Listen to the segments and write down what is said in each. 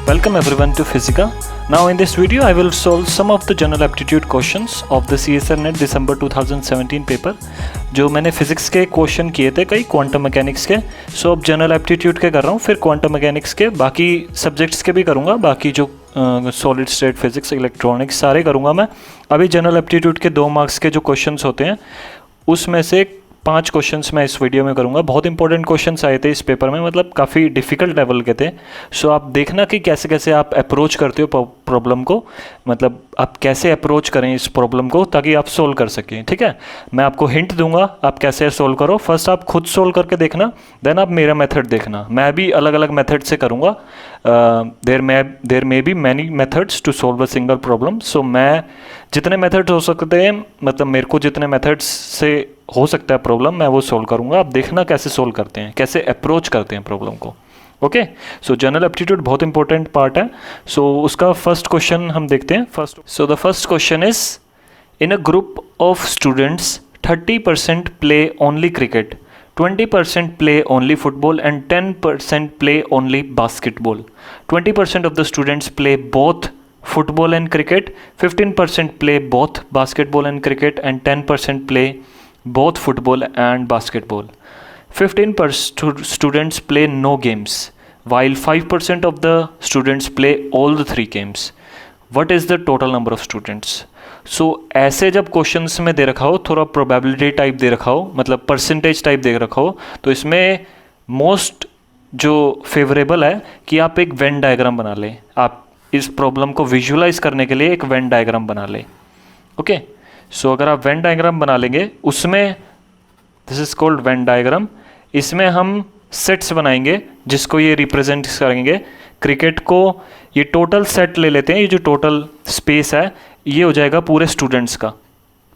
Welcome everyone to Physica. Now in this video I will solve some of the general aptitude questions of the CSIR NET December 2017 paper जो मैंने physics के question किए थे कई quantum mechanics के। सो अब general aptitude के कर रहा हूँ, फिर क्वांटम मैकेनिक्स के बाकी सब्जेक्ट्स के भी करूँगा, बाकी जो सॉलिड स्टेट फिजिक्स इलेक्ट्रॉनिक्स सारे करूँगा मैं। अभी जनरल एप्टीट्यूड के 2 मार्क्स के जो क्वेश्चंस होते हैं उसमें से 5 क्वेश्चंस मैं इस वीडियो में करूंगा। बहुत इंपॉर्टेंट क्वेश्चंस आए थे इस पेपर में, मतलब काफ़ी डिफ़िकल्ट लेवल के थे। सो आप देखना कि कैसे कैसे आप अप्रोच करते हो प्रॉब्लम को, मतलब आप कैसे अप्रोच करें इस प्रॉब्लम को ताकि आप सोल्व कर सकें। ठीक है, मैं आपको हिंट दूंगा आप कैसे सोल्व करो। फर्स्ट आप खुद सोल्व करके देखना, देन आप मेरा मेथड देखना। मैं भी अलग अलग मेथड से करूँगा। There may be many methods to solve a single problem. So मैं जितने मेथड्स हो सकते हैं, मतलब मेरे को जितने मेथड्स से हो सकता है प्रॉब्लम, मैं वो सोल्व करूंगा। आप देखना कैसे सोल्व करते हैं, कैसे अप्रोच करते हैं प्रॉब्लम को। ओके, सो जनरल एप्टीट्यूड बहुत इंपॉर्टेंट पार्ट है। सो उसका फर्स्ट क्वेश्चन हम देखते हैं। So the first question is, in a group of students 30% play only cricket, 20% play only football and 10% play only basketball. 20% of the students play both football and cricket, 15% play both basketball and cricket and 10% play both football and basketball. 15% students play no games while 5% of the students play all the 3 games. What is the total number of students? सो ऐसे जब questions में दे रखा हो, थोड़ा probability type दे रखा हो, मतलब percentage type दे रखा हो, तो इसमें मोस्ट जो फेवरेबल है कि आप एक वेन डायग्राम बना लें। आप इस प्रॉब्लम को विजुअलाइज करने के लिए एक वेन डायग्राम बना लें। ओके, सो अगर आप वेन डायग्राम बना लेंगे, उसमें this is called Venn diagram. इसमें हम सेट्स बनाएंगे जिसको ये रिप्रेजेंट करेंगे। क्रिकेट को ये टोटल सेट ले लेते हैं, ये जो टोटल स्पेस है ये हो जाएगा पूरे स्टूडेंट्स का।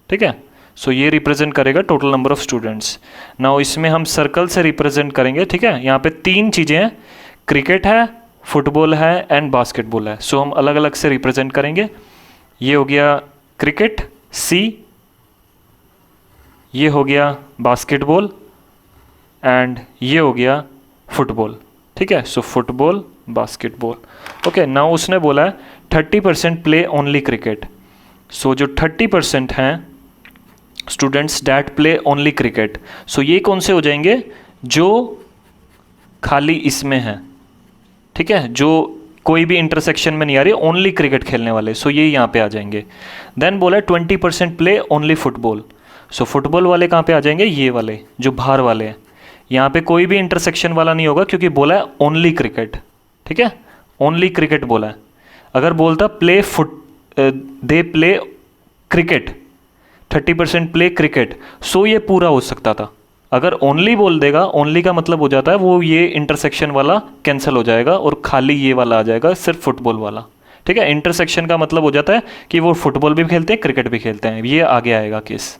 ठीक है, सो ये रिप्रेजेंट करेगा total number of students. Now इसमें हम सर्कल से रिप्रेजेंट करेंगे। ठीक है, यहाँ पे 3 चीज़ें हैं, क्रिकेट है, फुटबॉल है एंड बास्केटबॉल है। सो हम अलग अलग से रिप्रेजेंट करेंगे। ये हो गया क्रिकेट C, ये हो गया बास्केटबॉल एंड ये हो गया फुटबॉल। ठीक है, सो फुटबॉल बास्केटबॉल। ओके, नाउ उसने बोला है 30% प्ले ओनली क्रिकेट। सो जो 30% हैं students that play only cricket, so ये कौन से हो जाएंगे, जो खाली इसमें हैं। ठीक है, जो कोई भी इंटरसेक्शन में नहीं आ रही, ओनली क्रिकेट खेलने वाले, सो ये यहाँ पे आ जाएंगे। देन बोला 20% प्ले ओनली फुटबॉल। सो फुटबॉल वाले कहाँ पे आ जाएंगे, ये वाले जो बाहर वाले हैं। यहाँ पे कोई भी इंटरसेक्शन वाला नहीं होगा क्योंकि बोला है ओनली क्रिकेट। ठीक है, ओनली क्रिकेट बोला है। अगर बोलता play they play cricket, 30% play cricket, so ये पूरा हो सकता था। अगर ओनली बोल देगा, ओनली का मतलब हो जाता है वो ये इंटरसेक्शन वाला कैंसिल हो जाएगा और खाली ये वाला आ जाएगा, सिर्फ फुटबॉल वाला। ठीक है, इंटरसेक्शन का मतलब हो जाता है कि वो फुटबॉल भी खेलते हैं क्रिकेट भी खेलते हैं, ये आगे आएगा केस।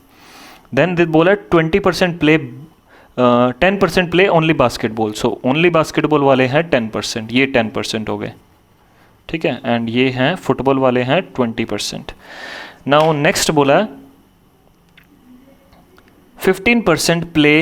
देन बोला 20% play 10% play only basketball. So only basketball वाले हैं 10%, ये 10% हो गए। ठीक है, एंड ये हैं फुटबॉल वाले हैं 20%। नाउ नेक्स्ट बोला 15% play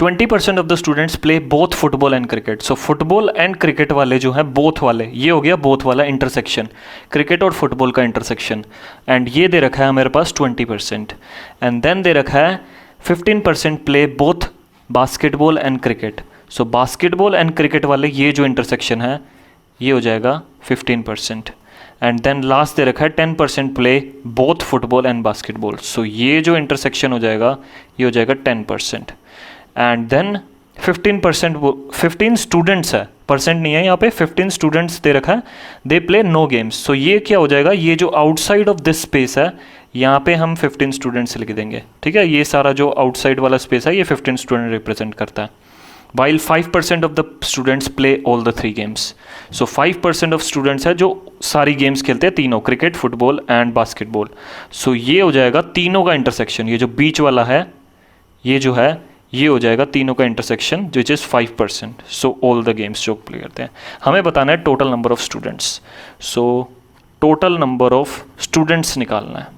20% of the students play both football and cricket. So football and cricket वाले जो हैं, बोथ वाले, ये हो गया बोथ वाला इंटरसेक्शन, क्रिकेट और फुटबॉल का इंटरसेक्शन। एंड ये दे रखा है मेरे पास 20%। एंड देन दे रखा है 15% play both basketball and cricket. So basketball and cricket वाले ये जो इंटरसेक्शन है ये हो जाएगा 15%। एंड देन लास्ट दे रखा है 10% play both football and basketball. So ये जो इंटरसेक्शन हो जाएगा ये हो जाएगा 10%। एंड देन 15 स्टूडेंट्स है, परसेंट नहीं है यहाँ पे, 15 स्टूडेंट्स दे रखा है, they play no games. So ये क्या हो जाएगा, ये जो आउटसाइड ऑफ दिस स्पेस है यहाँ पे हम 15 स्टूडेंट्स लिख देंगे। ठीक है, ये सारा जो आउटसाइड वाला स्पेस है ये 15 स्टूडेंट रिप्रेजेंट करता है। While 5% of the students play all the 3 games. So 5% of students है जो सारी गेम्स खेलते हैं, तीनों, cricket, football and basketball. So ये हो जाएगा तीनों का इंटरसेक्शन, ये जो बीच वाला है ये जो है ये हो जाएगा तीनों का intersection which is 5%। So all the games जो प्ले करते हैं। हमें बताना है total number of students. So total number of students निकालना है।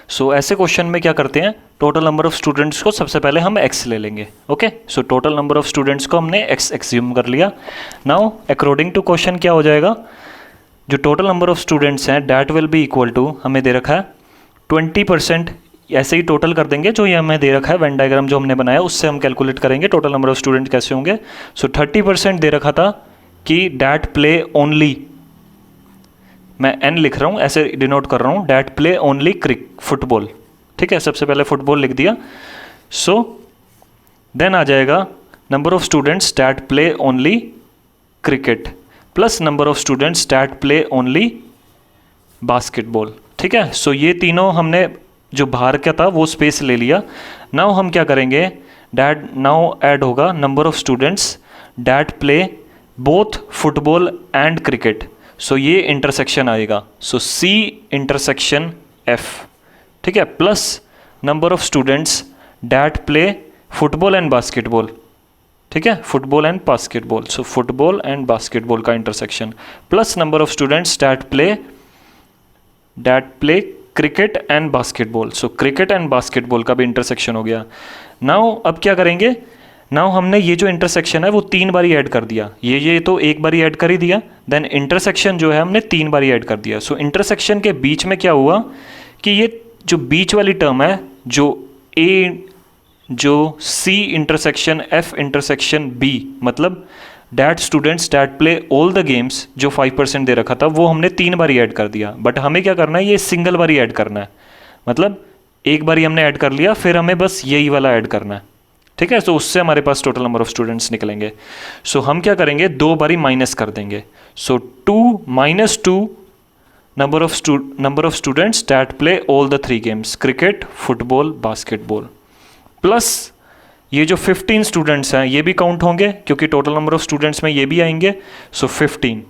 सो ऐसे क्वेश्चन में क्या करते हैं, टोटल नंबर ऑफ स्टूडेंट्स को सबसे पहले हम x ले लेंगे. Okay, so total number of students को हमने x एज्यूम कर लिया. नाउ अकॉर्डिंग टू क्वेश्चन क्या हो जाएगा, जो टोटल नंबर ऑफ स्टूडेंट्स हैं that will be equal to, हमें दे रखा है 20%, ऐसे ही टोटल कर देंगे जो ये हमें दे रखा है वेन डायग्राम जो हमने बनाया उससे हम कैलकुलेट करेंगे टोटल नंबर ऑफ स्टूडेंट कैसे होंगे. सो 30% दे रखा था कि डैट प्ले ओनली, मैं n लिख रहा हूँ ऐसे डिनोट कर रहा हूँ, डैट प्ले ओनली फुटबॉल. ठीक है, सबसे पहले फुटबॉल लिख दिया. सो देन आ जाएगा number of students that play only cricket plus number of students that play only basketball. ठीक है, सो ये तीनों हमने जो बाहर का था वो स्पेस ले लिया. नाउ हम क्या करेंगे, डैट नाउ ऐड होगा number of students that play both football and cricket. So ये इंटरसेक्शन आएगा, सो C इंटरसेक्शन F. ठीक है, plus number of students that play football and basketball. ठीक है, football and basketball, so football and basketball का intersection plus number of students that play cricket and basketball. So cricket and basketball का भी intersection हो गया. Now अब क्या करेंगे, नाउ हमने ये जो इंटरसेक्शन है वो 3 बारी ऐड कर दिया, ये तो एक बारी ऐड कर ही दिया, देन इंटरसेक्शन जो है हमने 3 बारी ऐड कर दिया. सो इंटरसेक्शन के बीच में क्या हुआ कि ये जो बीच वाली टर्म है जो C intersection F intersection B, मतलब that students that play all the games जो 5% दे रखा था वो हमने 3 बारी ऐड कर दिया. बट हमें क्या करना है, ये सिंगल बारी ऐड करना है, मतलब एक बारी हमने ऐड कर लिया, फिर हमें बस यही वाला ऐड करना है. ठीक है, तो उससे हमारे पास टोटल नंबर ऑफ स्टूडेंट्स निकलेंगे. सो हम क्या करेंगे, 2 बारी माइनस कर देंगे. सो 2 number of students that play all the 3 games cricket football basketball, plus ये जो 15 स्टूडेंट्स हैं ये भी काउंट होंगे क्योंकि टोटल नंबर ऑफ स्टूडेंट्स में ये भी आएंगे. सो 15.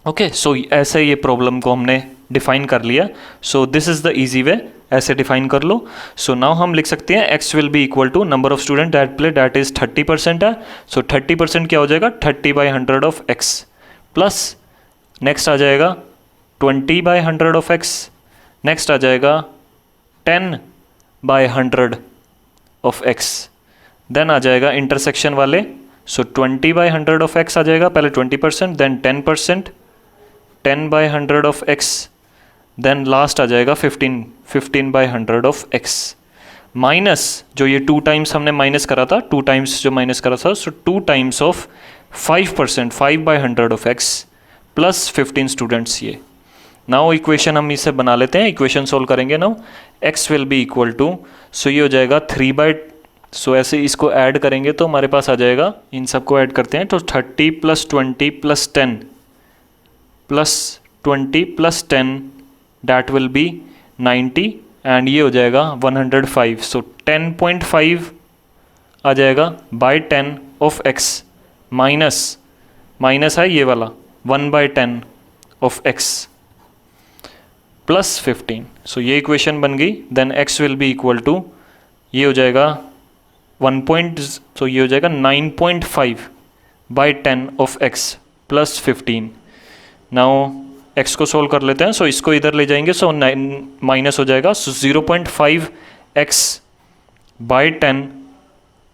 ओके, सो ऐसे ये प्रॉब्लम को हमने डिफाइन कर लिया. So this is the easy way, ऐसे डिफाइन कर लो. सो नाउ हम लिख सकते हैं x will be equal to number of student that play, that is 30% है. सो 30% क्या हो जाएगा, 30/100 ऑफ x, प्लस नेक्स्ट आ जाएगा 20/100 ऑफ x, नेक्स्ट आ जाएगा 10/100 ऑफ x, देन आ जाएगा इंटरसेक्शन वाले. सो 20/100 ऑफ x आ जाएगा, पहले 20%, then 10%, 10/100 of x, then last आ जाएगा 15/100 ऑफ x, माइनस जो ये 2 टाइम्स हमने माइनस करा था, 2 टाइम्स जो माइनस करा था, so 2 times of 5%, 5/100 of x plus 15 students. ये नाउ इक्वेशन हम इसे बना लेते हैं, इक्वेशन सोल्व करेंगे. Now x will be equal to, so ये हो जाएगा 3 सो ऐसे इसको ऐड करेंगे तो हमारे पास आ जाएगा, इन सबको ऐड करते हैं तो 30 + 20 + 10 + 20 + 10 डैट विल बी 90 एंड ये हो जाएगा 105. सो 10.5 आ जाएगा बाय 10 ऑफ x, माइनस है ये वाला 1/10 ऑफ x प्लस 15. सो ये इक्वेशन बन गई. Then x will be equal to, ये हो जाएगा 9.5/10 of x plus 15. Now x को सोल्व कर लेते हैं. सो इसको इधर ले जाएंगे, सो माइनस हो जाएगा. So 0.5x/10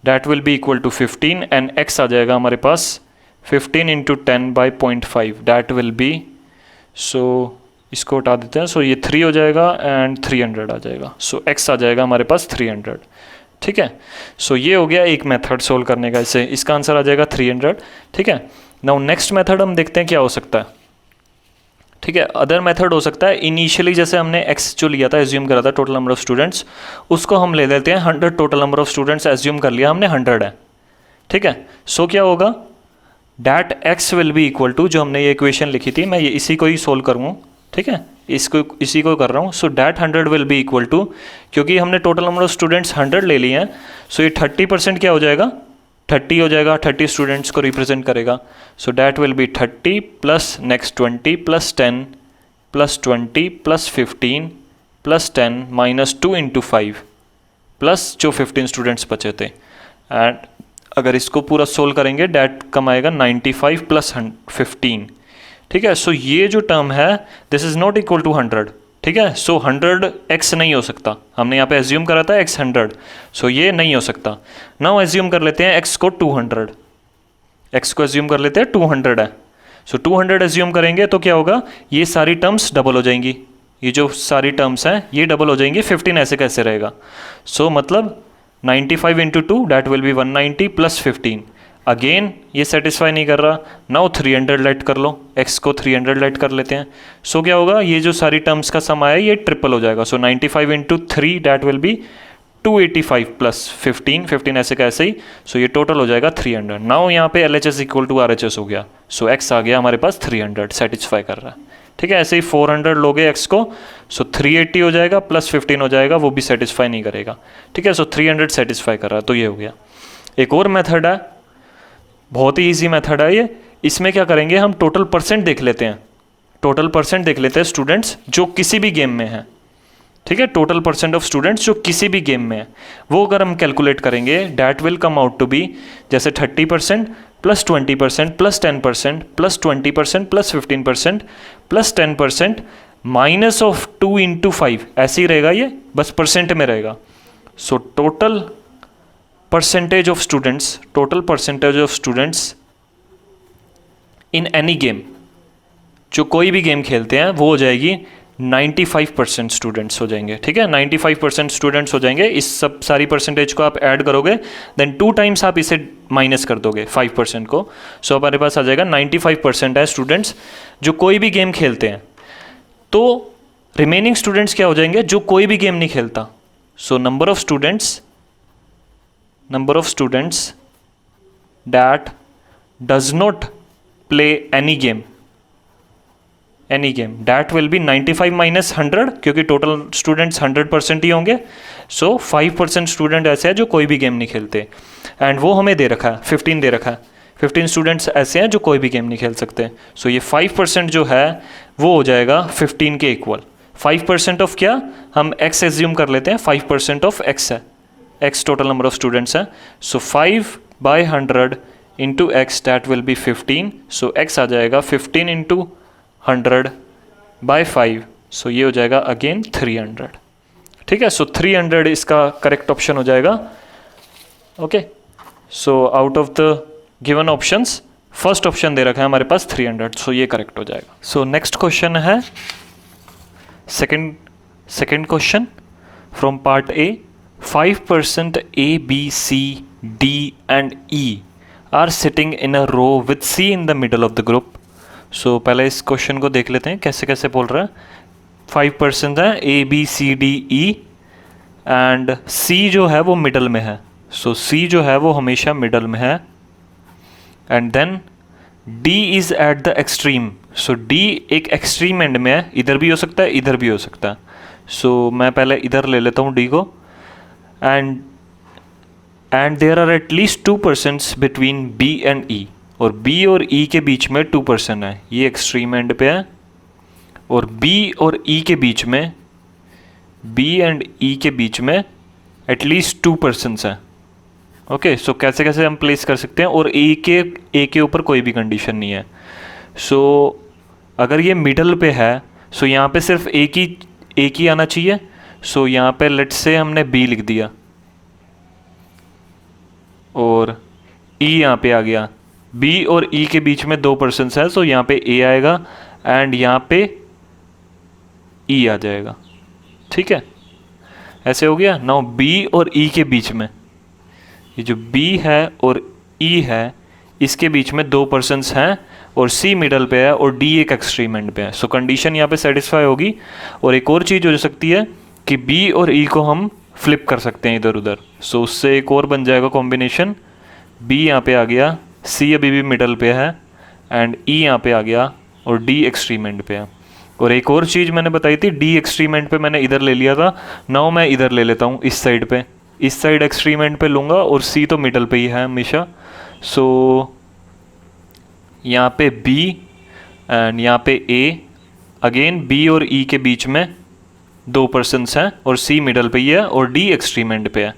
that will be equal to 15 and x आ जाएगा हमारे पास 15 × 10/0.5 डैट विल बी, सो इसको हटा देते हैं. सो ये 3 हो जाएगा एंड 300 आ जाएगा. सो x आ जाएगा हमारे पास 300. ठीक है, सो ये हो गया एक मेथड सोल्व करने का, इससे इसका आंसर आ जाएगा 300. ठीक है, नाउ नेक्स्ट मेथड हम देखते हैं क्या हो सकता है. ठीक है, अदर मेथड हो सकता है, इनिशियली जैसे हमने x जो लिया था, एज्यूम करा था टोटल नंबर ऑफ स्टूडेंट्स, उसको हम ले लेते हैं 100. Total number of students assume कर लिया हमने 100 है. ठीक है, सो क्या होगा, that x will be equal to, जो हमने ये इक्वेशन लिखी थी, मैं ये इसी को ही सोल्व करूँ. ठीक है, इसी को कर रहा हूँ. So that 100 will be equal to, क्योंकि हमने टोटल नंबर ऑफ स्टूडेंट्स 100 ले लिए हैं, सो ये 30% क्या हो जाएगा, 30 हो जाएगा, 30 स्टूडेंट्स को रिप्रेजेंट करेगा. सो that will B 30 plus next 20 + 10 + 20 + 15 + 10 -2 × 5 plus जो 15 स्टूडेंट्स बचे थे. एंड अगर इसको पूरा सोल्व करेंगे डैट कम आएगा 95 + 15. ठीक है, सो ये जो टर्म है this is not equal to 100. ठीक है। सो 100 x नहीं हो सकता, हमने यहाँ पे एज्यूम करा था x 100, सो ये नहीं हो सकता। नाउ एज्यूम कर लेते हैं x को 200, x को एज्यूम कर लेते हैं 200 है। सो 200 एज्यूम करेंगे तो क्या होगा, ये सारी टर्म्स डबल हो जाएंगी, ये जो सारी टर्म्स हैं ये डबल हो जाएंगी, 15 ऐसे कैसे रहेगा। सो मतलब 95 into 2 that will B 190 plus 15। Again ये सेटिस्फाई नहीं कर रहा, नाउ 300 लेट कर लो, x को 300 लेट कर लेते हैं। सो क्या होगा, ये जो सारी टर्म्स का सम आया ये ट्रिपल हो जाएगा। सो 95 into 3 that will B 285 plus 15 ऐसे कैसे ही। सो ये टोटल हो जाएगा 300। नाउ यहाँ पे LHS इक्वल टू RHS हो गया। सो x आ गया हमारे पास 300, सेटिस्फाई कर रहा है। ठीक है, ऐसे ही 400 लोगे x को, सो 380 हो जाएगा प्लस 15 हो जाएगा, वो भी सेटिस्फाई नहीं करेगा। ठीक है, सो 300 सेटिस्फाई कर रहा है, तो ये हो गया। एक और मेथड है, बहुत ही ईजी मेथड है ये। इसमें क्या करेंगे, हम टोटल परसेंट देख लेते हैं, टोटल परसेंट देख लेते हैं स्टूडेंट्स जो किसी भी गेम में हैं। ठीक है, टोटल परसेंट ऑफ स्टूडेंट्स जो किसी भी गेम में है, वो अगर हम कैलकुलेट करेंगे that will come out to be जैसे 30% plus 20% plus 10% plus 20% plus 15% plus 10% minus of 2 into 5, ऐसे ही रहेगा ये, बस परसेंट में रहेगा। So total percentage of students, total percentage of students in any game, जो कोई भी गेम खेलते हैं, वो हो जाएगी 95% स्टूडेंट्स हो जाएंगे। ठीक है, 95% स्टूडेंट्स हो जाएंगे। इस सब सारी परसेंटेज को आप ऐड करोगे, देन 2 टाइम्स आप इसे माइनस कर दोगे 5% को। सो हमारे पास आ जाएगा 95% है स्टूडेंट्स जो कोई भी गेम खेलते हैं। तो रिमेनिंग स्टूडेंट्स क्या हो जाएंगे, जो कोई भी गेम नहीं खेलता। So number of students that does not play any game that will be 95 minus 100, क्योंकि टोटल स्टूडेंट्स 100% ही होंगे। सो 5% स्टूडेंट ऐसे हैं जो कोई भी गेम नहीं खेलते, एंड वो हमें दे रखा है 15 दे रखा है। 15 स्टूडेंट्स ऐसे हैं जो कोई भी गेम नहीं खेल सकते। सो ये 5% जो है वो हो जाएगा 15 के इक्वल। 5% ऑफ क्या, हम x एज्यूम कर लेते हैं, 5% ऑफ x है, x total number of students है। सो 5/100 into x that will B 15। So x आ जाएगा 15 इंटू 100/5, सो ये हो जाएगा अगेन 300। ठीक है, सो 300 इसका करेक्ट ऑप्शन हो जाएगा। Okay, so out of the given options first option दे रखा है हमारे पास 300, सो ये करेक्ट हो जाएगा। सो नेक्स्ट क्वेश्चन है second question from part A. 5% A, B, C, D and E are sitting in a row with C in the middle of the group. सो पहले इस क्वेश्चन को देख लेते हैं कैसे कैसे बोल रहा है। 5% है, A, B, C, D, E and C जो है वो मिडल में है। सो C जो है वो हमेशा मिडल में है, and then D is at the extreme. So D एक एक्सट्रीम एंड में है, इधर भी हो सकता है इधर भी हो सकता है। सो मैं पहले इधर ले लेता हूँ D को, and there are at least 2% between B and E, और B और E के बीच में 2% है, ये एक्सट्रीम एंड पे है। और B और E के बीच में, B एंड E के बीच में एटलीस्ट 2% है। ओके, सो कैसे कैसे हम प्लेस कर सकते हैं, और A के ऊपर कोई भी कंडीशन नहीं है। सो अगर ये मिडल पे है, सो यहाँ पे सिर्फ एक ही आना चाहिए। सो यहाँ पे लेट्स से हमने B लिख दिया और E यहाँ पे आ गया। B और E के बीच में 2% है, सो यहाँ पे A आएगा एंड यहाँ पे E आ जाएगा। ठीक है, ऐसे हो गया। नाउ B और E के बीच में, ये जो B है और E है, इसके बीच में 2% हैं, और C मिडल पे है और D एक एक्सट्रीम एंड पे है। सो कंडीशन यहाँ पे सेटिस्फाई होगी। और एक और चीज़ हो सकती है कि B और E को हम फ्लिप कर सकते हैं इधर उधर। सो उससे एक और बन जाएगा कॉम्बिनेशन, B यहाँ पे आ गया, C अभी भी मिडल पे है, एंड E यहाँ पे आ गया और D एक्सट्रीम एंड पे है। और एक और चीज़ मैंने बताई थी, D एक्सट्रीम एंड पे मैंने इधर ले लिया था, नाउ मैं इधर ले लेता हूँ इस साइड पे, इस साइड एक्सट्रीम एंड पे लूँगा, और C तो मिडल पे ही है हमेशा। सो यहाँ पे B एंड यहाँ पे A, अगेन B और E के बीच में 2% हैं, और C मिडल पे ही है और D एक्सट्रीम एंड पे है,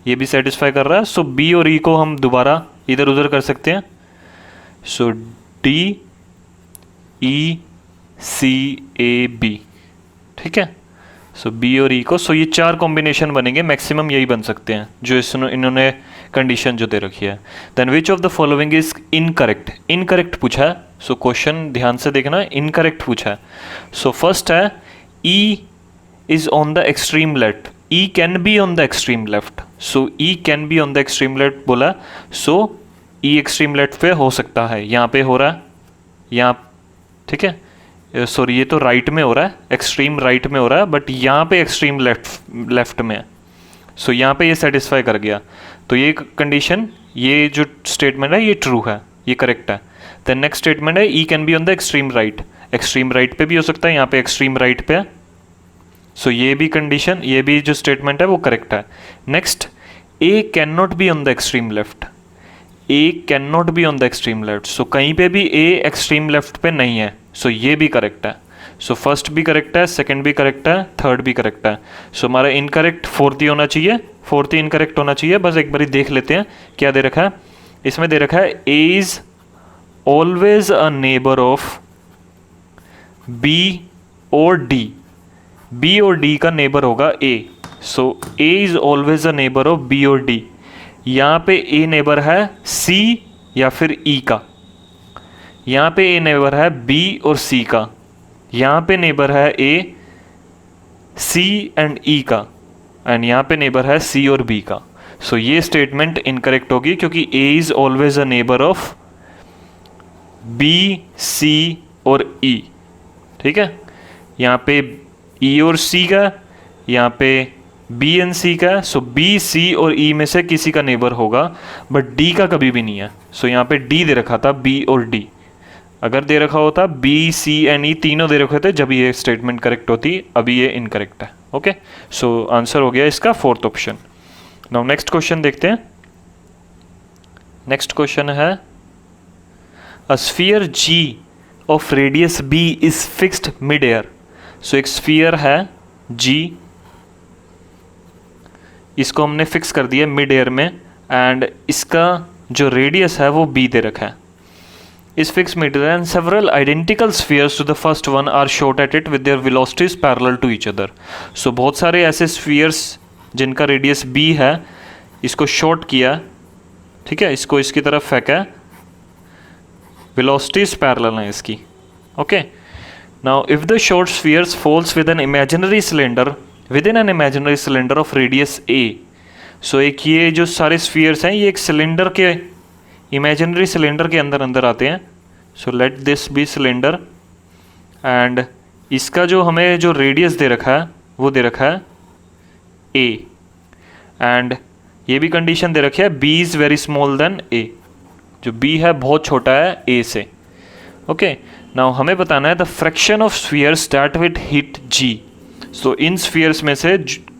ये भी सेटिस्फाई कर रहा है। सो B और E को हम दोबारा इधर उधर कर सकते हैं। सो D, E, C, A, B, ठीक है। सो बी और ई को, सो ये 4 कॉम्बिनेशन बनेंगे, मैक्सिमम यही बन सकते हैं जो इन्होंने कंडीशन जो दे रखी है। Then which of the following is incorrect, incorrect पूछा है। सो क्वेश्चन ध्यान से देखना, इनकरेक्ट पूछा है। सो फर्स्ट है E is on the extreme left, E can be on the extreme left. So E can be on the extreme left बोला, सो ई extreme left पे हो सकता है, यहाँ पे हो रहा है, यहाँ, ठीक है। सॉरी ये तो राइट में हो रहा है, एक्सट्रीम राइट में हो रहा है, बट यहाँ पे एक्सट्रीम लेफ्ट में है। सो यहाँ पे ये सेटिस्फाई कर गया, तो ये कंडीशन, ये जो स्टेटमेंट है ये ट्रू है, ये करेक्ट है। देन नेक्स्ट स्टेटमेंट है E can be on the extreme right, extreme right पे भी हो सकता है, यहाँ पे एक्सट्रीम राइट पे है। सो ये भी कंडीशन, ये भी जो स्टेटमेंट है वो करेक्ट है। Next A can not be on the extreme left, A can not be on the extreme left. So कहीं पे भी ए एक्सट्रीम लेफ्ट पे नहीं है, सो ये भी करेक्ट है। सो फर्स्ट भी करेक्ट है, सेकंड भी करेक्ट है, थर्ड भी करेक्ट है। सो हमारा इनकरेक्ट फोर्थ ही होना चाहिए, फोर्थ ही इनकरेक्ट होना चाहिए। बस एक बार देख लेते हैं क्या दे रखा है। इसमें दे रखा है A is always a neighbour of B और डी, बी और डी का नेबर होगा A. So A is always a neighbour of B और डी। यहाँ पे ए नेबर है सी या फिर ई का, यहाँ पे ए नेबर है बी और सी का, यहाँ पे नेबर है ए सी एंड ई का, एंड यहाँ पे नेबर है सी और बी का। सो ये स्टेटमेंट इनकरेक्ट होगी क्योंकि A is always a neighbour of B, C और ई, ठीक है। यहाँ पे ई और सी का, यहाँ पे बी एंड सी का। सो बी, सी और ई में से किसी का नेबर होगा, बट डी का कभी भी नहीं है। सो यहाँ पे डी दे रखा था, बी और डी। अगर दे रखा होता बी, सी एंड ई तीनों दे रखे थे, जब ये स्टेटमेंट करेक्ट होती, अभी ये इनकरेक्ट है। ओके, सो आंसर हो गया इसका fourth option. Now next question देखते हैं। नेक्स्ट क्वेश्चन है a sphere G of radius B is fixed mid air. So एक स्फीयर है जी, इसको हमने फिक्स कर दिया मिड एयर में, एंड इसका जो रेडियस है वो बी दे रखा है। इस fix mid air and several identical spheres to the first one are shot at it with their velocities parallel to each other. So बहुत सारे ऐसे स्फीयर्स जिनका रेडियस बी है, इसको शॉट किया, ठीक है, इसको इसकी तरफ फेंका, वेलोसिटीज पैरेलल है इसकी। Okay, now if the short spheres falls with an imaginary cylinder within an imaginary cylinder of radius A. So एक ये जो सारे स्फीयर्स हैं ये एक सिलेंडर के, इमेजिनरी सिलेंडर के अंदर अंदर आते हैं। So let this be cylinder, and इसका जो हमें जो रेडियस दे रखा है वो दे रखा है ए, एंड ये भी कंडीशन दे रखी है B is very small then A, जो बी है बहुत छोटा है ए से। ओके, नाउ हमें बताना है the fraction of spheres that will hit G. So इन स्फीयर्स में से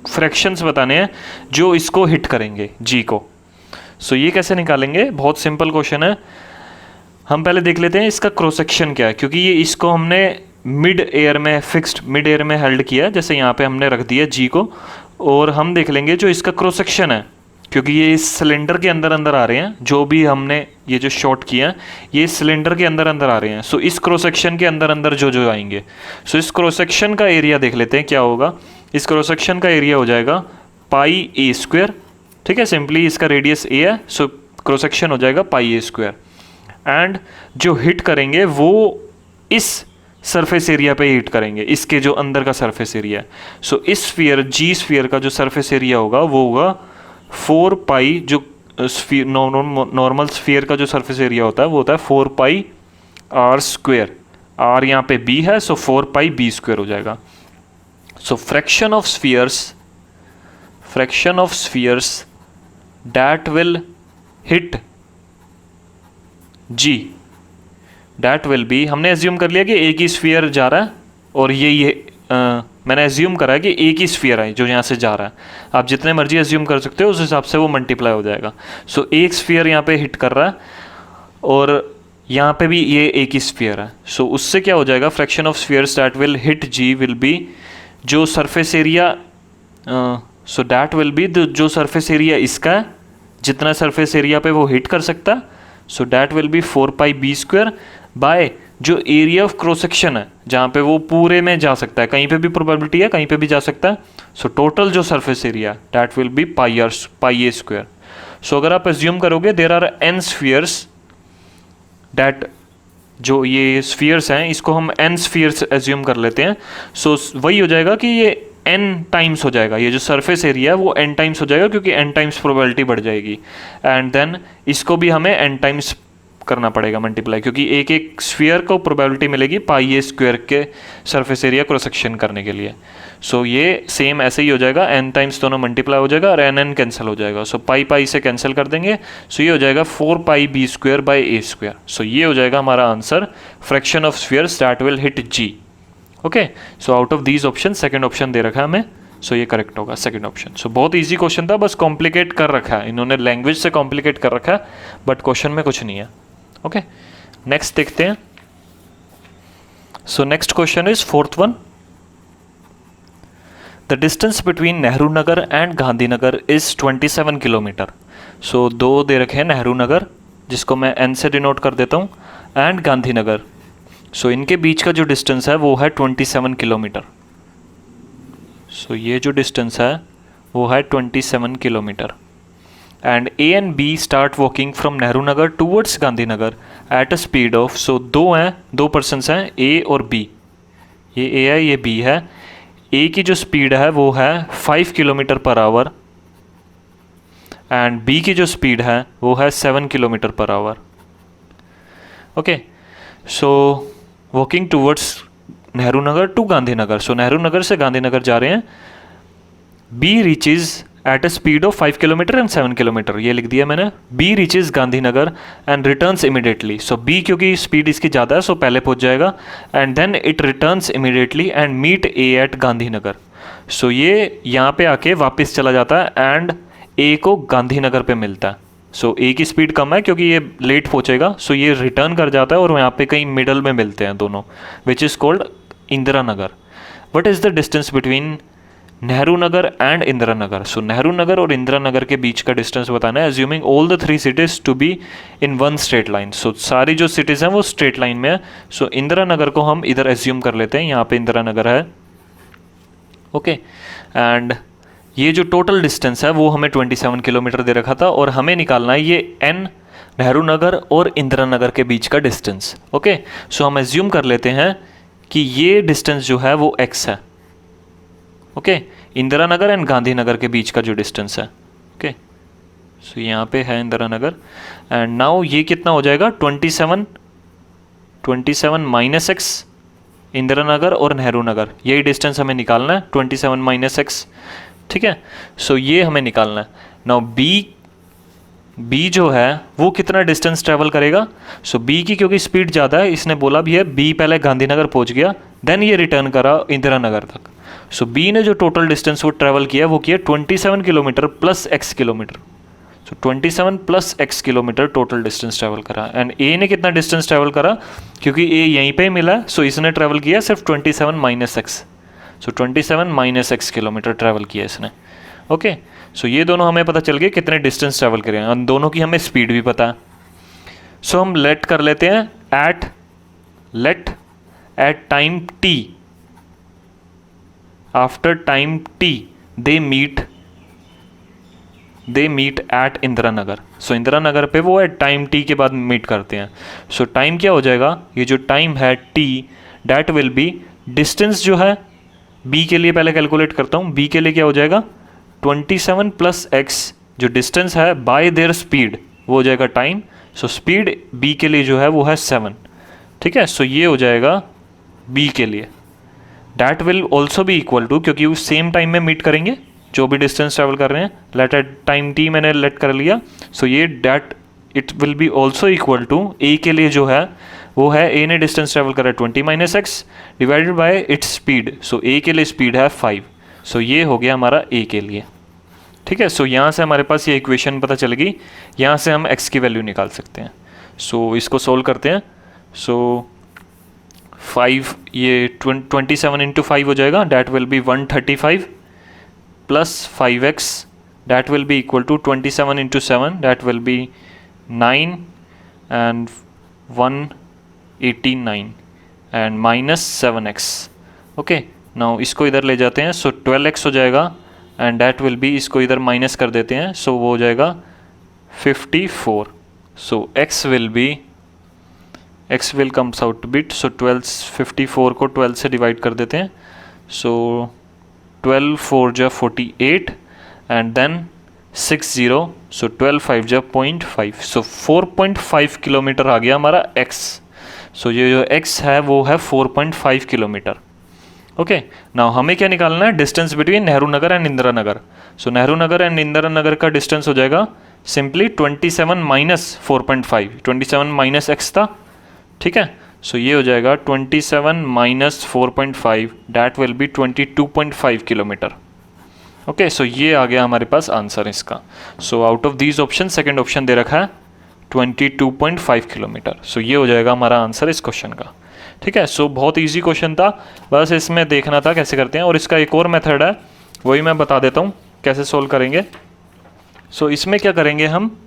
फ्रैक्शंस बताने हैं जो इसको हिट करेंगे जी को। सो ये कैसे निकालेंगे, बहुत सिंपल क्वेश्चन है। हम पहले देख लेते हैं इसका क्रॉस सेक्शन क्या है, क्योंकि ये इसको हमने मिड एयर में फिक्स्ड मिड एयर में हेल्ड किया, जैसे यहाँ पे हमने रख दिया जी को, और हम देख लेंगे जो इसका क्रॉस सेक्शन है, क्योंकि ये इस सिलेंडर के अंदर अंदर आ रहे हैं, जो भी हमने ये जो शॉर्ट किया है ये सिलेंडर के अंदर अंदर आ रहे हैं। सो इस क्रॉस सेक्शन के अंदर अंदर जो जो आएंगे, सो इस क्रॉस सेक्शन का एरिया देख लेते हैं क्या होगा। इस क्रॉस सेक्शन का एरिया हो जाएगा पाई ए स्क्वायर, ठीक है, सिंपली इसका रेडियस ए है, सो क्रॉस सेक्शन हो जाएगा पाई ए स्क्वायर। एंड जो हिट करेंगे वो इस सरफेस एरिया पे हिट करेंगे, इसके जो अंदर का सरफेस एरिया है। सो इस स्फीयर जी स्फीयर का जो सरफेस एरिया होगा वो होगा 4 पाई, जो नॉर्मल स्फीयर का जो सरफेस एरिया होता है वो होता है 4 पाई आर स्क्वायर। आर यहाँ पे बी है, सो 4 पाई बी स्क्वायर हो जाएगा। So fraction of spheres that will hit G, that will be, हमने एज्यूम कर लिया कि एक ही स्फीयर जा रहा है, और ये मैंने एज्यूम करा है कि एक ही स्फीयर है जो यहाँ से जा रहा है। आप जितने मर्जी एज्यूम कर सकते हो, उस हिसाब से वो मल्टीप्लाई हो जाएगा। सो एक स्फीयर यहाँ पे हिट कर रहा है, और यहाँ पे भी ये एक ही स्फीयर है। सो उससे क्या हो जाएगा, fraction of spheres that will hit G will be, जो surface area, so that will be जो सरफेस एरिया इसका है, जितना सरफेस एरिया पे वो हिट कर सकता है, so that will be 4 pi B square by जो एरिया ऑफ क्रॉस सेक्शन है जहाँ पे वो पूरे में जा सकता है, कहीं पे भी प्रोबेबिलिटी है, कहीं पे भी जा सकता है। सो टोटल जो surface area that will be pi A square. So अगर आप एज्यूम करोगे there are n spheres, that जो ये स्फीयर्स हैं इसको हम n स्फीयर्स एज्यूम कर लेते हैं। सो वही हो जाएगा कि ये n टाइम्स हो जाएगा, ये जो सरफेस एरिया है वो n टाइम्स हो जाएगा क्योंकि n टाइम्स प्रोबेबिलिटी बढ़ जाएगी। एंड देन इसको भी हमें n टाइम्स करना पड़ेगा मल्टीप्लाई, क्योंकि एक एक स्फीयर को प्रोबेबिलिटी मिलेगी पाई ए स्क्वायर के सरफेस एरिया क्रॉस सेक्शन करने के लिए। सो ये सेम ऐसे ही हो जाएगा, n टाइम्स दोनों मल्टीप्लाई हो जाएगा और n कैंसिल हो जाएगा। सो पाई पाई से कैंसिल कर देंगे, सो ये हो जाएगा 4 pi B square by A square. So ये हो जाएगा हमारा answer, fraction of spheres that will hit g। Okay, so out of these option second option दे रखा है हमें, सो ये करेक्ट होगा सेकंड ऑप्शन। सो बहुत इजी क्वेश्चन था, बस कॉम्प्लिकेट कर रखा है इन्होंने, लैंग्वेज से कॉम्प्लिकेट कर रखा है, बट क्वेश्चन में कुछ नहीं है। ओके, नेक्स्ट देखते हैं। So next question is fourth one. The distance between Nehru Nagar and Gandhinagar is 27 kilometre. So दो दे रखे हैं, नेहरू नगर जिसको मैं n से डिनोट कर देता हूँ, एंड गांधीनगर। सो इनके बीच का जो डिस्टेंस है वो है 27 किलोमीटर। सो ये जो डिस्टेंस है वो है 27 kilometre. And A and B start walking from Nehru Nagar towards Gandhinagar at a speed of, so दो हैं, दो पर्सनस हैं A और B, ये A है ये B है। A की जो स्पीड है वो है 5 kilometre per our and B की जो स्पीड है वो है 7 kilometre per hour. Okay, so walking towards Nehru Nagar to Gandhinagar. So Nehru Nagar से गांधीनगर जा रहे हैं। B reaches at a speed of 5 kilometre and 7 kilometre, ये लिख दिया मैंने। B reaches Gandhinagar and returns immediately. So B क्योंकि स्पीड इसकी ज़्यादा है सो पहले पहुंच जाएगा, and then it returns immediately and meet A at Gandhinagar. So ये यहाँ पे आके वापस चला जाता है एंड A को गांधीनगर पे मिलता है। सो A की स्पीड कम है क्योंकि ये लेट पहुँचेगा, सो ये रिटर्न कर जाता है और यहाँ पे कहीं मिडल में मिलते हैं दोनों, which is called Indira Nagar. What is the distance between Nehru Nagar and Indira Nagar. So Nehru Nagar और इंदिरा नगर के बीच का डिस्टेंस बताना है, assuming all the 3 cities to be in one straight line. So सारी जो सिटीज़ हैं वो स्ट्रेट लाइन में है। सो इंदिरा नगर को हम इधर एज्यूम कर लेते हैं, यहाँ पे इंदिरा नगर है। ओके, एंड ये जो टोटल डिस्टेंस है वो हमें 27 किलोमीटर दे रखा था और हमें निकालना है ये n नेहरू नगर और इंदिरा नगर के बीच का डिस्टेंस। ओके, सो हम एज्यूम कर लेते हैं कि ये डिस्टेंस जो है वो x है। ओके, इंदिरा नगर एंड गांधीनगर के बीच का जो डिस्टेंस है। ओके, सो यहाँ पे है इंदिरा नगर एंड नाउ ये कितना हो जाएगा 27 माइनस x, इंदिरा नगर और नेहरू नगर, यही डिस्टेंस हमें निकालना है 27 माइनस x। ठीक है, सो ये हमें निकालना है। नाउ B जो है वो कितना डिस्टेंस ट्रैवल करेगा। सो B की क्योंकि स्पीड ज़्यादा है, इसने बोला भी है B पहले गांधीनगर पहुंच गया देन ये रिटर्न करा इंदिरा नगर तक। सो B ने जो टोटल डिस्टेंस वो ट्रैवल किया वो किया 27 किलोमीटर प्लस x किलोमीटर। सो 27 plus x kilometre total distance travel करा। एंड A ने कितना डिस्टेंस ट्रैवल करा, क्योंकि A यहीं पे मिला सो इसने ट्रैवल किया सिर्फ 27 माइनस x। सो 27 माइनस x किलोमीटर ट्रैवल किया इसने। ओके, सो ये दोनों हमें पता चल गए कितने डिस्टेंस ट्रैवल करें, और दोनों की हमें स्पीड भी पता है। सो हम लेट कर लेते हैं at time t, after time t they meet at Indira Nagar. So Indira Nagar पे वो एट टाइम t के बाद मीट करते हैं। सो टाइम क्या हो जाएगा, ये जो टाइम है t that will B distance जो है b के लिए पहले कैलकुलेट करता हूँ। b के लिए क्या हो जाएगा 27 प्लस x, जो डिस्टेंस है बाय देयर स्पीड वो हो जाएगा टाइम। सो स्पीड b के लिए जो है वो है 7। ठीक है, सो ये हो जाएगा b के लिए डैट विल ऑल्सो भी इक्वल टू, क्योंकि वो सेम टाइम में मीट करेंगे जो भी डिस्टेंस ट्रैवल कर रहे हैं। लेट एट टाइम t मैंने लेट कर लिया। सो ये that it will be also equal to a के लिए जो है वो है a ने डिस्टेंस ट्रैवल करा 20 minus x divided by its speed. So a के लिए स्पीड है 5। सो ये हो गया हमारा a के लिए। ठीक है, सो यहाँ से हमारे पास ये इक्वेशन पता चल गई, यहाँ से हम x की वैल्यू निकाल सकते हैं। सो इसको सोल्व करते हैं। सो 5 ये 27 इंटू 5 हो जाएगा, that will be 135 plus 5x that will be equal to 27 into 7 that will be 9 and 1 89 and minus 7x। Okay, now इसको इधर ले जाते हैं, सो 12x हो जाएगा एंड डैट विल बी, इसको इधर माइनस कर देते हैं, सो वो हो जाएगा 54। So x will comes out to bit, so 54 को 12 से डिवाइड कर देते हैं, सो 12 4 जा 48 एंड देन 60, सो 12 5 जा 0.5, सो 4.5 किलोमीटर आ गया हमारा x। सो ये जो x है वो है 4.5 किलोमीटर। ओके, नाउ हमें क्या निकालना है, distance between Nehru Nagar and Indira Nagar. So Nehru Nagar and Indira Nagar का डिस्टेंस हो जाएगा सिंपली 27 माइनस 4.5, 27 माइनस x था, ठीक है। सो ये हो जाएगा 27 minus 4.5, that will be 22.5 kilometre. Okay, so ये आ गया हमारे पास आंसर इसका। So out of these option second option दे रखा है 22.5 किलोमीटर। सो ये हो जाएगा हमारा आंसर इस क्वेश्चन का, ठीक है। सो बहुत इजी क्वेश्चन था, बस इसमें देखना था कैसे करते हैं, और इसका एक और मेथड है वही मैं बता देता हूँ कैसे सोल्व करेंगे। सो इसमें क्या करेंगे, हम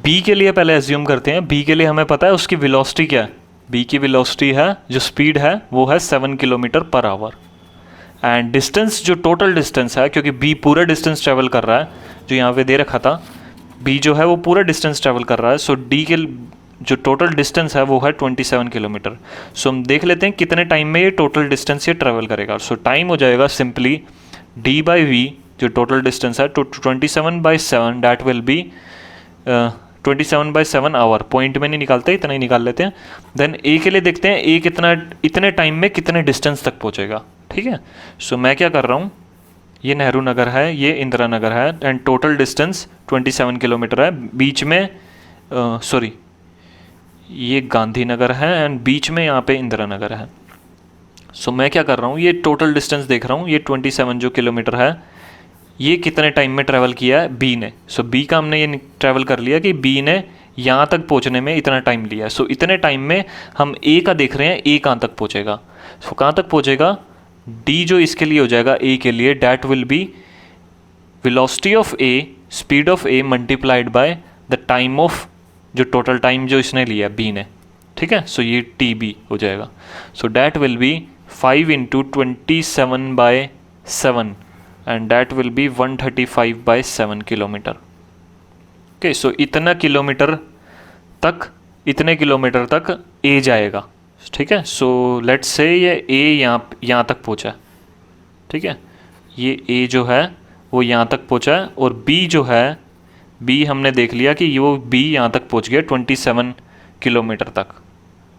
b के लिए पहले एज्यूम करते हैं, b के लिए हमें पता है उसकी वेलोसिटी क्या है, b की वेलोसिटी है, जो स्पीड है वो है 7 kilometre per our, and distance जो टोटल डिस्टेंस है, क्योंकि b पूरा डिस्टेंस ट्रेवल कर रहा है, जो यहाँ पे दे रखा था b जो है वो पूरा डिस्टेंस ट्रेवल कर रहा है, सो d के जो टोटल डिस्टेंस है वो है 27 किलोमीटर। सो हम देख लेते हैं कितने टाइम में ये टोटल डिस्टेंस ये ट्रेवल करेगा। सो टाइम हो जाएगा सिंपली d बाई वी, जो टोटल डिस्टेंस है 27/7, that will be 27/7 hour. Point में नहीं निकालते, इतना ही निकाल लेते हैं। देन a के लिए देखते हैं a कितना, इतने टाइम में कितने डिस्टेंस तक पहुंचेगा, ठीक है। सो मैं क्या कर रहा हूँ, ये नेहरू नगर है, ये इंदिरा नगर है, एंड टोटल डिस्टेंस 27 किलोमीटर है, बीच में सॉरी ये गांधीनगर है एंड बीच में यहाँ पे इंदिरा नगर है। सो मैं क्या कर रहा हूँ, ये टोटल डिस्टेंस देख रहा हूँ, ये 27 जो किलोमीटर है, ये कितने टाइम में ट्रैवल किया है b ने। सो b का हमने ये ट्रैवल कर लिया कि b ने यहाँ तक पहुँचने में इतना टाइम लिया है। सो इतने टाइम में हम a का देख रहे हैं, a कहाँ तक पहुँचेगा। सो कहाँ तक पहुँचेगा, d जो इसके लिए हो जाएगा a के लिए, that will B velocity of a, speed of a multiplied by the time of, जो टोटल टाइम जो इसने लिया b ने, ठीक है। सो ये tb हो जाएगा। So that will be 5 × 27/7 and that will be 135/7 kilometre. Okay, so इतना किलोमीटर तक, इतने किलोमीटर तक a जाएगा, ठीक है। सो लेट्स से ये a यहाँ तक पहुँचा है, ठीक है, ये a जो है वो यहाँ तक पहुँचा है, और b जो है, b हमने देख लिया कि वो b यहाँ तक पहुँच गया 27 किलोमीटर तक,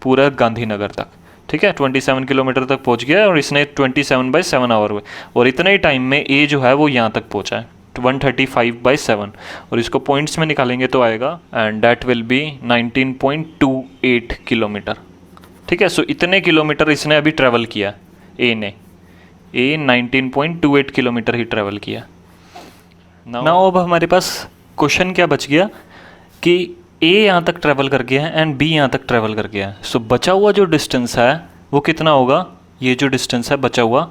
पूरा गांधीनगर तक, ठीक है। 27 किलोमीटर तक पहुँच गया और इसने 27/7 आवर हुए, और इतने ही टाइम में a जो है वो यहाँ तक पहुँचा है 135/7, और इसको पॉइंट्स में निकालेंगे तो आएगा, and that will B 19.28 kilometre, ठीक है। सो इतने किलोमीटर इसने अभी ट्रैवल किया a ने, a 19.28 किलोमीटर ही ट्रैवल किया। नाउ अब हमारे पास क्वेश्चन क्या बच गया कि a यहाँ तक ट्रैवल कर गया है एंड b यहाँ तक ट्रैवल कर गया है। सो बचा हुआ जो डिस्टेंस है वो कितना होगा, ये जो डिस्टेंस है बचा हुआ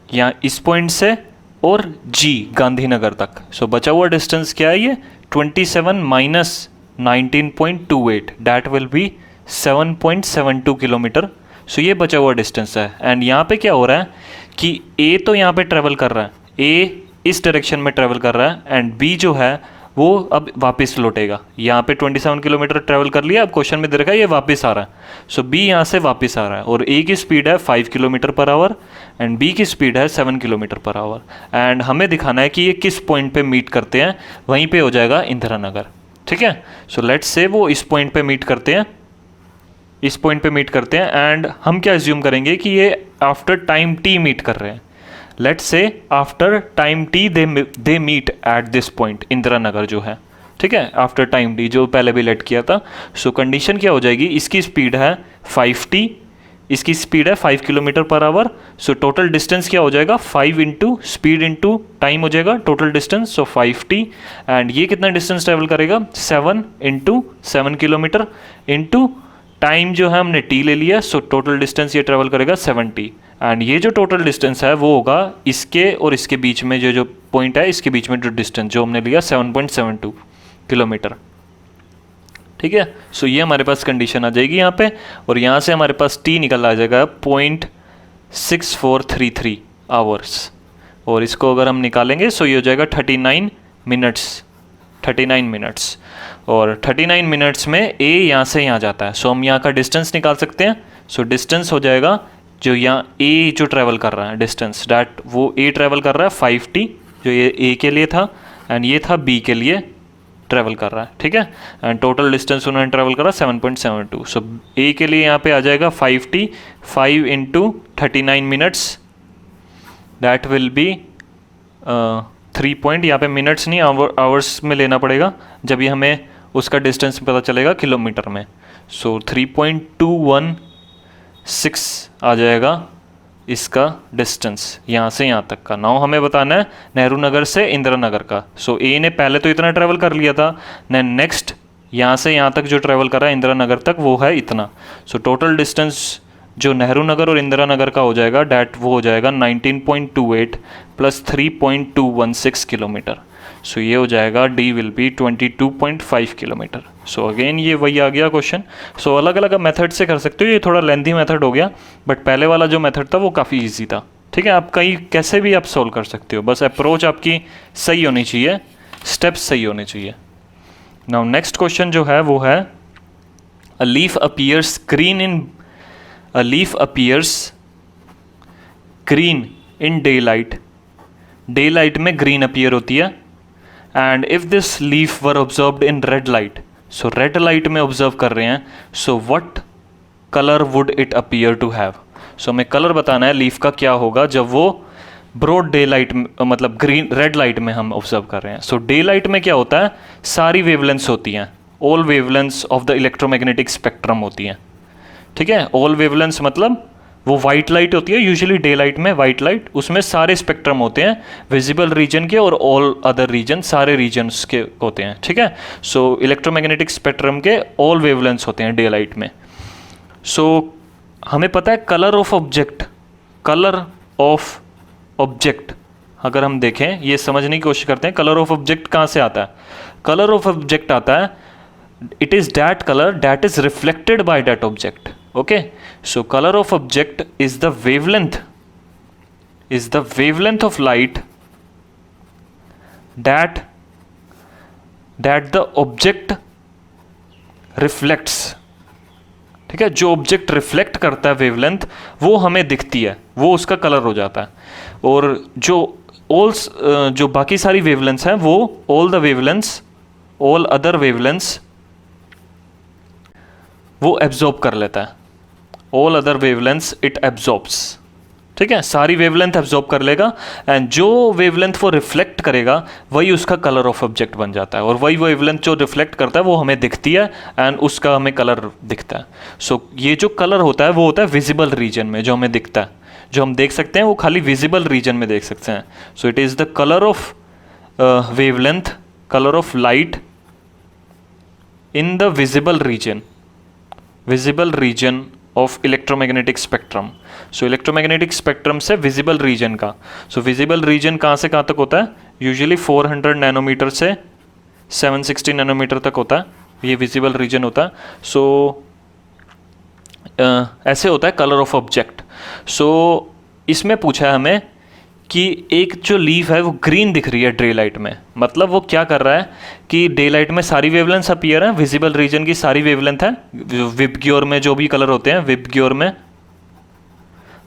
यहाँ इस पॉइंट से और g गांधीनगर तक। सो बचा हुआ डिस्टेंस क्या है, ये 27 minus 19.28, that will be 7.72 kilometre. So ये बचा हुआ डिस्टेंस है, एंड यहाँ पे क्या हो रहा है कि a तो यहाँ पे ट्रैवल कर रहा है, a इस डायरेक्शन में ट्रैवल कर रहा है, एंड b जो है वो अब वापस लौटेगा। यहाँ पे 27 किलोमीटर ट्रैवल कर लिया, अब क्वेश्चन में दे रखा है ये वापस आ रहा है। सो b यहाँ से वापस आ रहा है, और a की स्पीड है 5 kilometre per our and b की स्पीड है 7 किलोमीटर पर आवर, एंड हमें दिखाना है कि ये किस पॉइंट पे मीट करते हैं, वहीं पे हो जाएगा इंदिरा नगर, ठीक है। सो लेट्स से वो इस पॉइंट पे मीट करते हैं, इस पॉइंट पे मीट करते हैं, एंड हम क्या एज्यूम करेंगे कि ये आफ्टर टाइम t मीट कर रहे हैं। Let's say after time t they meet at this point, Indira Nagar जो है, ठीक है, आफ्टर टाइम t जो पहले भी लेट किया था। सो कंडीशन क्या हो जाएगी, इसकी स्पीड है 5t, इसकी स्पीड है 5 kilometre per our. So total distance क्या हो जाएगा, 5 इंटू स्पीड इंटू टाइम हो जाएगा total distance, so 5t, and ये कितना डिस्टेंस ट्रेवल करेगा, 7 इंटू 7 किलोमीटर इंटू टाइम जो है हमने t ले लिया, सो टोटल डिस्टेंस ये ट्रेवल करेगा 7t, एंड ये जो टोटल डिस्टेंस है वो होगा इसके और इसके बीच में जो पॉइंट है, इसके बीच में जो डिस्टेंस जो हमने लिया 7.72 किलोमीटर, ठीक है। सो ये हमारे पास कंडीशन आ जाएगी यहाँ पे, और यहाँ से हमारे पास टी निकल आ जाएगा 0.6433 आवर्स, और इसको अगर हम निकालेंगे सो ये हो जाएगा 39 मिनट्स, 39 मिनट्स। और 39 मिनट्स में ए यहाँ से यहाँ जाता है, सो हम यहाँ का डिस्टेंस निकाल सकते हैं। सो डिस्टेंस हो जाएगा जो यहाँ ए जो ट्रैवल कर रहा है डिस्टेंस, डैट वो ए ट्रैवल कर रहा है 5t, जो ये ए के लिए था, एंड ये था बी के लिए ट्रैवल कर रहा है, ठीक है। एंड टोटल डिस्टेंस उन्होंने ट्रैवल करा 7.72। सो ए के लिए यहाँ पे आ जाएगा 5t, 5 × 39 minutes, that will B 3 point, यहाँ पे मिनट्स नहीं आवर्स में लेना पड़ेगा जब ये हमें उसका डिस्टेंस पता चलेगा किलोमीटर में। सो 3.216 आ जाएगा इसका डिस्टेंस यहाँ से यहाँ तक का। नाउ हमें बताना है नेहरू नगर से इंदिरा नगर का। सो ए ने पहले तो इतना ट्रैवल कर लिया था, नेक्स्ट यहाँ से यहाँ तक जो ट्रैवल कर रहा है इंदिरा नगर तक वो है इतना। सो टोटल डिस्टेंस जो नेहरू नगर और इंदिरा नगर का हो जाएगा डैट वो हो जाएगा 19.28 + 3.216 किलोमीटर। सो ये हो जाएगा D will be 22.5 kilometre. So again ये वही आ गया क्वेश्चन। सो अलग अलग मेथड से कर सकते हो, ये थोड़ा लेंथी मेथड हो गया, बट पहले वाला जो मेथड था वो काफ़ी ईजी था, ठीक है। आप कहीं कैसे भी आप सोल्व कर सकते हो, बस अप्रोच आपकी सही होनी चाहिए, स्टेप्स सही होने चाहिए। नाउ नेक्स्ट क्वेश्चन जो है वो है a leaf appears green in daylight. Daylight में ग्रीन अपीयर होती है, and if this leaf were observed in red light, so red light में ऑब्जर्व कर रहे हैं, so what colour would it appear to have. So हमें colour बताना है लीफ का क्या होगा जब वो ब्रॉड डे लाइट मतलब ग्रीन रेड लाइट में हम ऑब्जर्व कर रहे हैं। सो डे लाइट में क्या होता है, सारी वेवलेंथ्स होती हैं, all wavelengths of the electromagnetic spectrum होती हैं, ठीक है। ऑल वेवलेंथ्स मतलब वो वाइट लाइट होती है, यूजुअली डे लाइट में वाइट लाइट, उसमें सारे स्पेक्ट्रम होते हैं, विजिबल रीजन के और ऑल अदर रीजन, सारे रीजन्स के होते हैं, ठीक है। सो इलेक्ट्रोमैग्नेटिक स्पेक्ट्रम के ऑल वेवलेंथ्स होते हैं डे लाइट में। सो हमें पता है कलर ऑफ ऑब्जेक्ट अगर हम देखें, ये समझने की कोशिश करते हैं कलर ऑफ ऑब्जेक्ट कहाँ से आता है। कलर ऑफ ऑब्जेक्ट आता है, it is that color that is reflected by that object. Okay, so color of object is the wavelength of light that the object reflects, ठीक है। जो ऑब्जेक्ट रिफ्लेक्ट करता है वेवलेंथ वो हमें दिखती है, वो उसका कलर हो जाता है। और जो बाकी सारी वेवलेंथ्स हैं वो ऑल अदर वेवलेंथ्स वो एब्जॉर्ब कर लेता है, all other wavelengths it absorbs, ठीक है। सारी वेवलेंथ एब्जॉर्ब कर लेगा, एंड जो वेवलेंथ वो रिफ्लेक्ट करेगा वही उसका कलर ऑफ ऑब्जेक्ट बन जाता है, और वही वेवलेंथ जो रिफ्लेक्ट करता है वो हमें दिखती है, एंड उसका हमें कलर दिखता है। सो ये जो कलर होता है वो होता है विजिबल रीजन में, जो हमें दिखता है, जो हम देख सकते हैं वो खाली विजिबल रीजन में देख सकते हैं। So it is the colour of wavelength, colour of light in the visible region of electromagnetic spectrum. So electromagnetic spectrum से विजिबल रीजन का, सो विजिबल रीजन कहाँ से कहाँ तक होता है, यूजुअली 400 नैनोमीटर से 760 नैनोमीटर तक होता है, ये विजिबल रीजन होता है। सो ऐसे होता है कलर ऑफ ऑब्जेक्ट। सो इसमें पूछा है हमें कि एक जो लीफ है वो ग्रीन दिख रही है डे लाइट में, मतलब वो क्या कर रहा है कि डे लाइट में सारी वेवलेंथ अपीयर है, विजिबल रीजन की सारी वेवलेंथ है, विबग्योर में जो भी कलर होते हैं, विबग्योर में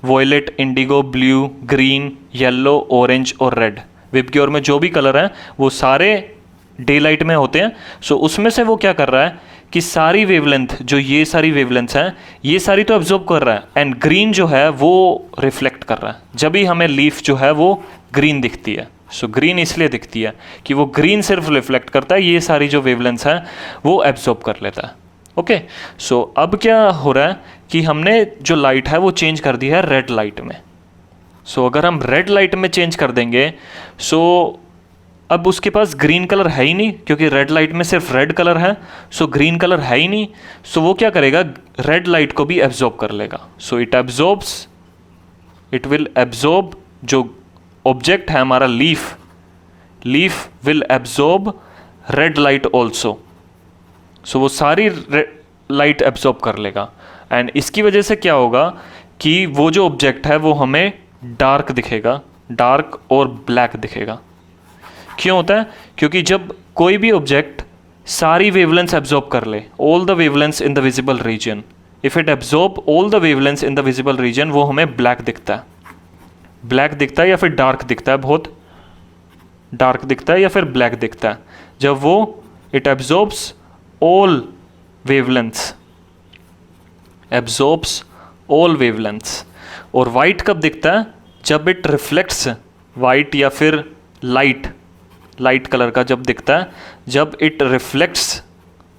violet, indigo, blue, green, yellow, orange और रेड, विबग्योर में जो भी कलर हैं वो सारे डे लाइट में होते हैं। सो उसमें से वो क्या कर रहा है कि सारी वेवलेंथ, जो ये सारी वेवलेंथ हैं, ये सारी तो एब्जॉर्ब कर रहा है, एंड ग्रीन जो है वो रिफ्लेक्ट कर रहा है, जब भी हमें लीफ जो है वो ग्रीन दिखती है। सो ग्रीन इसलिए दिखती है कि वो ग्रीन सिर्फ रिफ्लेक्ट करता है, ये सारी जो वेवलेंथ हैं वो एब्जॉर्ब कर लेता है। ओके, सो अब क्या हो रहा है कि हमने जो लाइट है वो चेंज कर दी है रेड लाइट में। सो अगर हम रेड लाइट में चेंज कर देंगे, सो अब उसके पास ग्रीन कलर है ही नहीं, क्योंकि रेड लाइट में सिर्फ रेड कलर है, सो ग्रीन कलर है ही नहीं। सो वो क्या करेगा, रेड लाइट को भी एब्जॉर्ब कर लेगा। सो इट विल एब्जॉर्ब, जो ऑब्जेक्ट है हमारा leaf will absorb red light also. So वो सारी लाइट एब्जॉर्ब कर लेगा। एंड इसकी वजह से क्या होगा कि वो जो ऑब्जेक्ट है वो हमें डार्क दिखेगा, डार्क और ब्लैक दिखेगा। क्यों होता है? क्योंकि जब कोई भी ऑब्जेक्ट सारी वेवलेंथ्स एब्जॉर्ब कर ले, all the wavelengths in the visible region, if it absorb all the wavelengths in the visible region, वो हमें ब्लैक दिखता है, ब्लैक दिखता है या फिर डार्क दिखता है, बहुत डार्क दिखता है या फिर ब्लैक दिखता है। जब वो it absorbs all wavelengths, absorbs all wavelengths. और वाइट कब दिखता है? जब इट रिफ्लेक्ट्स, वाइट या फिर लाइट, लाइट कलर का जब दिखता है, जब it reflects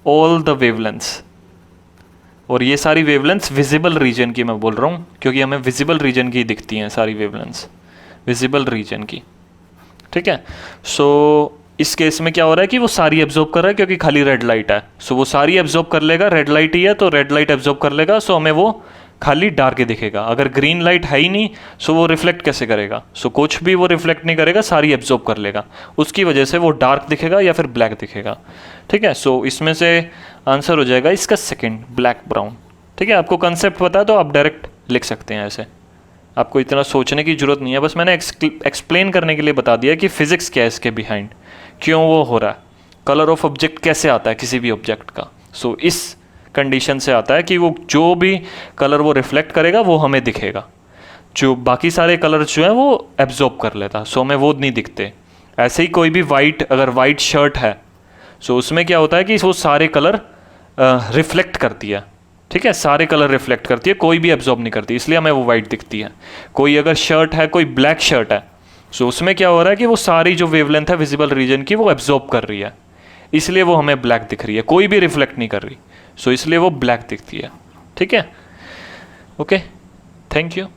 all the wavelengths. और ये सारी वेवलेंथ्स विजिबल रीजन की मैं बोल रहा हूँ, क्योंकि हमें विजिबल रीजन की दिखती हैं सारी वेवलेंथ्स, विजिबल रीजन की, ठीक है। सो इस केस में क्या हो रहा है कि वो सारी एब्जॉर्ब कर रहा है, क्योंकि खाली रेड लाइट है, सो वो सारी एब्जॉर्ब कर लेगा, रेड लाइट ही है तो रेड लाइट एब्जॉर्ब कर लेगा, सो हमें वो खाली डार्क ही दिखेगा। अगर ग्रीन लाइट है ही नहीं, सो वो रिफ्लेक्ट कैसे करेगा? सो कुछ भी वो रिफ्लेक्ट नहीं करेगा, सारी एब्जॉर्ब कर लेगा, उसकी वजह से वो डार्क दिखेगा या फिर ब्लैक दिखेगा, ठीक है। सो इसमें से आंसर हो जाएगा इसका सेकंड, ब्लैक ब्राउन, ठीक है। आपको कंसेप्ट पता है तो आप डायरेक्ट लिख सकते हैं, ऐसे आपको इतना सोचने की जरूरत नहीं है, बस मैंने एक्सप्लेन करने के लिए बता दिया कि फिजिक्स क्या है इसके बिहाइंड, क्यों वो हो रहा है, कलर ऑफ ऑब्जेक्ट कैसे आता है किसी भी ऑब्जेक्ट का। सो इस कंडीशन से आता है कि वो जो भी कलर वो रिफ्लेक्ट करेगा वो हमें दिखेगा, जो बाकी सारे कलर जो हैं वो एब्जॉर्ब कर लेता, सो हमें वो नहीं दिखते। ऐसे ही कोई भी वाइट, अगर वाइट शर्ट है, सो उसमें क्या होता है कि वो सारे कलर रिफ्लेक्ट करती है, ठीक है, सारे कलर रिफ्लेक्ट करती है, कोई भी एब्जॉर्ब नहीं करती, इसलिए हमें वो वाइट दिखती है। कोई अगर शर्ट है, कोई ब्लैक शर्ट है, सो उसमें क्या हो रहा है कि वो सारी जो वेवलेंथ है विजिबल रीजन की वो एब्जॉर्ब कर रही है, इसलिए वो हमें ब्लैक दिख रही है, कोई भी रिफ्लेक्ट नहीं कर रही, सो इसलिए वो ब्लैक दिखती है, ठीक है। Okay, thank you.